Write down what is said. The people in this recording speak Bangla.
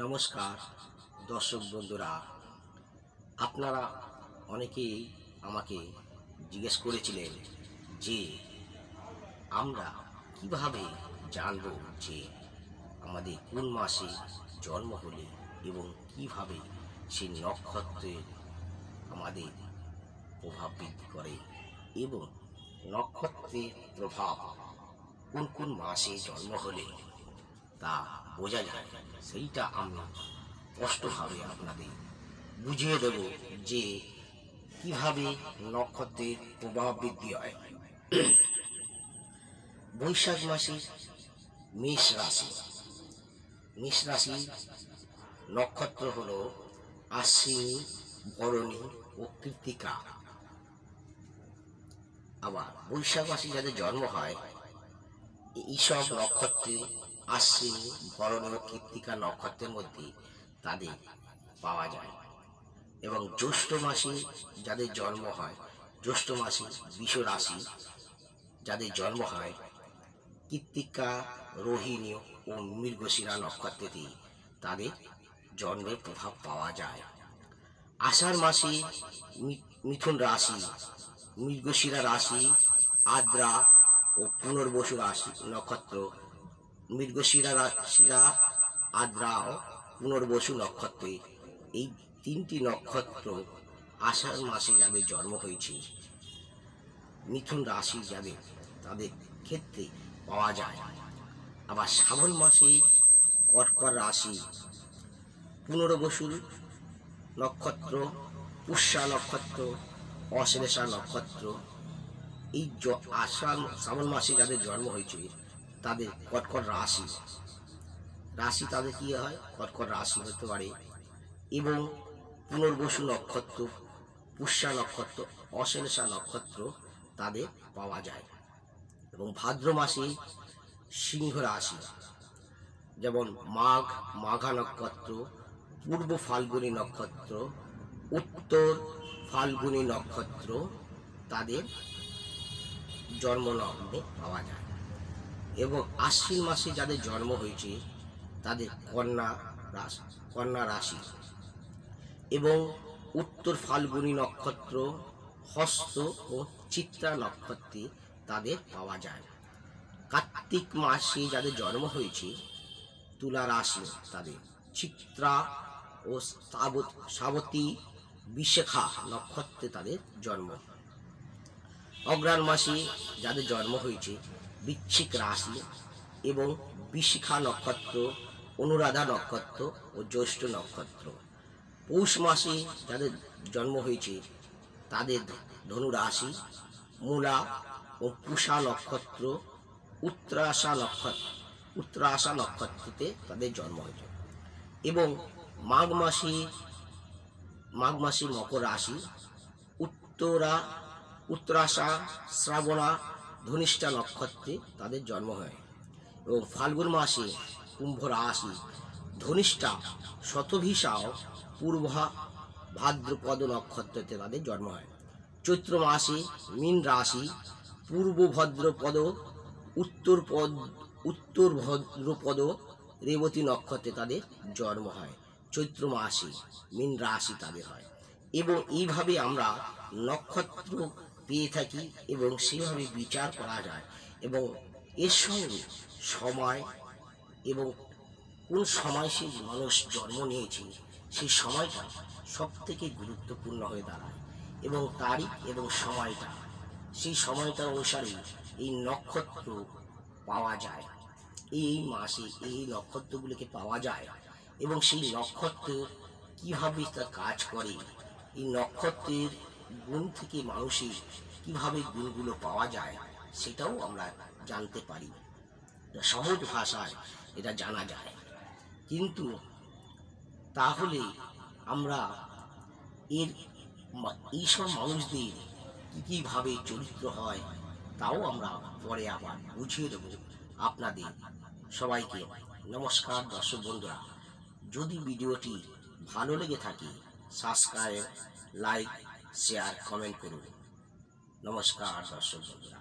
নমস্কার দর্শক বন্ধুরা, আপনারা অনেকেই আমাকে জিজ্ঞেস করেছিলেন যে আমরা কিভাবে জানব যে আমাদের কোন মাসে জন্ম হলে এবং কিভাবে সেই নক্ষত্রের আমাদের প্রভাব বৃদ্ধি করে এবং নক্ষত্রের প্রভাব কোন কোন মাসে জন্ম হলে তা বোঝা যায়। সেইটা আমি স্পষ্টভাবে আপনাদের বুঝিয়ে দেব যে কিভাবে নক্ষত্রের প্রভাব বৃদ্ধি হয়। বৈশাখ মাসে মেষ রাশি নক্ষত্র হলো আশ্বিনী, ভরণী ও কৃত্তিকা। আবার বৈশাখ মাসে যাদের জন্ম হয় এইসব নক্ষত্রে আশ্বিনী, ভরণী ও কৃত্তিকা নক্ষত্রের মধ্যে তাদের পাওয়া যায়। এবং জ্যৈষ্ঠ মাসে যাদের জন্ম হয়, জ্যৈষ্ঠ মাসে বৃষ রাশি যাদের জন্ম হয় কৃত্তিকা, রোহিণী ও মৃগশিরা নক্ষত্রেতে তাদের জন্মের প্রভাব পাওয়া যায়। আষাঢ় মাসে মিথুন রাশি, মৃগশিরা রাশি, আদ্রা ও পুনর্বসু রাশি নক্ষত্র, মৃগশিরা রাশিরা, আদ্রা ও পুনর্বসু নক্ষত্রে এই তিনটি নক্ষত্র আষাঢ় মাসে যাদের জন্ম হয়েছে মিথুন রাশি যাদের তাদের ক্ষেত্রে পাওয়া যায়। আবার শ্রাবণ মাসে কর্কট রাশি, পুনর্বসু নক্ষত্র, পুষ্যা নক্ষত্র, অশ্লেষা নক্ষত্র এই শ্রাবণ মাসে যাদের জন্ম হয়েছে তাদের কর্কট রাশি তাদের কি হয়, কর্কট রাশি হতে পারে। এবং পুনর্বসু নক্ষত্র, পুষ্যা নক্ষত্র, অশ্লেষা নক্ষত্র তাদের পাওয়া যায়। এবং ভাদ্র মাসে সিংহ রাশি, যেমন মাঘা নক্ষত্র, পূর্ব ফাল্গুনী নক্ষত্র, উত্তর ফাল্গুনী নক্ষত্র তাদের জন্মলগ্নে পাওয়া যায়। এবং আশ্বিন মাসে যাদের জন্ম হয়েছে তাদের কন্যা রাশি এবং উত্তর ফাল্গুনী নক্ষত্র, হস্ত ও চিত্রা নক্ষত্রে তাদের পাওয়া যায়। কার্তিক মাসে যাদের জন্ম হয়েছে তুলা রাশি তাদের চিত্রা ও সাবতী, বিশাখা নক্ষত্রে তাদের জন্ম। অগ্রহায়ণ মাসে যাদের জন্ম হয়েছে বৃশ্চিক রাশি এবং বিশাখা নক্ষত্র, অনুরাধা নক্ষত্র ও জ্যৈষ্ঠ নক্ষত্র। পৌষ মাসে যাদের জন্ম হয়েছে তাদের ধনু রাশি, মূলা ও পুষা নক্ষত্র, উত্তরাশা নক্ষত্রতে তাদের জন্ম হয়েছে। এবং মাঘ মাসে মকর রাশি, উত্তরাশা, শ্রাবণা, ধনিষ্ঠা নক্ষত্রে তাদের জন্ম হয়। এবং ফাল্গুন মাসে কুম্ভ রাশি, ধনিষ্ঠা, শতভিষা ও পূর্বা ভাদ্রপদ নক্ষত্রতে তাদের জন্ম হয়। চৈত্র মাসে মীন রাশি, পূর্ব ভদ্রপদ, উত্তর ভদ্রপদ, রেবতী নক্ষত্রে তাদের জন্ম হয়। চৈত্র মাসে মীন রাশি তাদের হয়। এবং এইভাবে আমরা নক্ষত্র পেয়ে থাকি এবং সেভাবে বিচার করা যায়। এবং এর সঙ্গে সময় এবং কোন সময় সেই মানুষ জন্ম নিয়েছে সেই সময়টা সব থেকে গুরুত্বপূর্ণ হয়ে দাঁড়ায়। এবং তারিখ এবং সময়টা, সেই সময়টা অনুসারে এই নক্ষত্র পাওয়া যায়। এই মাসে এই নক্ষত্রগুলিকে পাওয়া যায় এবং সেই নক্ষত্র কিভাবে তা কাজ করে, এই নক্ষত্রের গুণ থেকে মানুষের কিভাবে গুণগুলো পাওয়া যায় সেটাও আমরা জানতে পারি, সহজ ভাষায় এটা জানা যায়। কিন্তু তাহলে আমরা এইসব মানুষদের কীভাবে চরিত্র হয় তাও আমরা পরে আবার বুঝিয়ে দেব আপনাদের সবাইকে। নমস্কার দর্শক বন্ধুরা, যদি ভিডিওটি ভালো লেগে থাকে সাবস্ক্রাইব, লাইক, শেয়ার, কমেন্ট করুন। নমস্কার দর্শক বন্ধুরা।